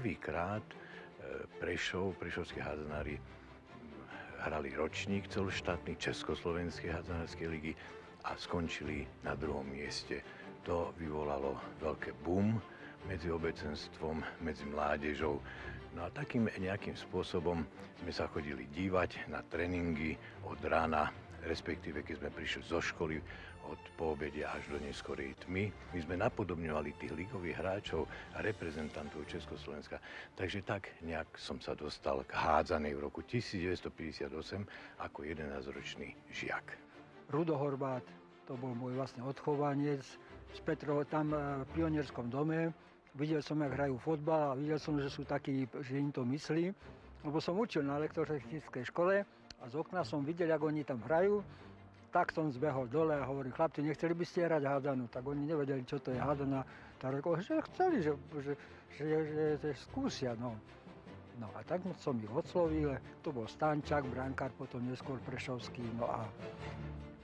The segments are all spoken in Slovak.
prvýkrát prešovskí hádzanári hrali ročník celoštátny Československej hádzanárskej ligy a skončili na 2. mieste. To vyvolalo veľké boom medzi obecenstvom, medzi mládežou. No a takým nejakým spôsobom sme sa chodili dívať na tréningy od rána, respektíve keď sme prišli zo školy od poobedia až do neskorej tmy. My sme napodobňovali tých ligových hráčov a reprezentantov Československa. Takže tak nejak som sa dostal k hádzanej v roku 1958 ako 11-ročný žiak. Rudo Horváth, to bol môj vlastne odchovanec z Petrova, tam v Pionierskom dome. Videl som, jak hrajú fotbal a videl som, že sú takí, že im to myslí. Lebo som učil na elektrotechnickej škole a z okna som videl, jak oni tam hrajú. Tak som zbehol dole a hovorím, chlapci, nechceli by ste hrať hádanú? Tak oni nevedeli, čo to je hádana. Tak rekoval, že chceli, že skúsia. No a tak som ich oslovil. To bol Stančák, brankár, potom neskôr Prešovský. No a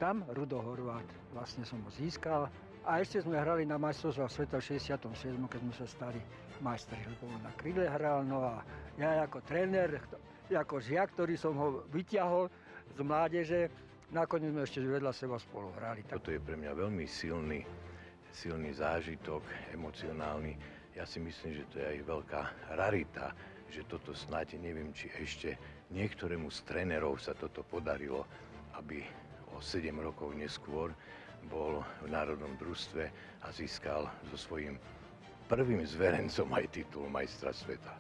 tam Rudo Horváth vlastne som ho získal. A ešte sme hrali na majstrovstvách sveta v 67., keď sme sa stali majstri, lebo on na krydle hral. No a ja ako tréner, ako žiak, ktorý som ho vyťahol z mládeže, nakoniec sme ešte vedľa seba spolu hrali. Toto je pre mňa veľmi silný zážitok, emocionálny. Ja si myslím, že to je aj veľká rarita, že toto snáď, neviem, či ešte niektorému z trénerov sa toto podarilo, aby o 7 rokov neskôr bol v národnom družstve a získal so svojím prvým zverencom aj titul majstra sveta.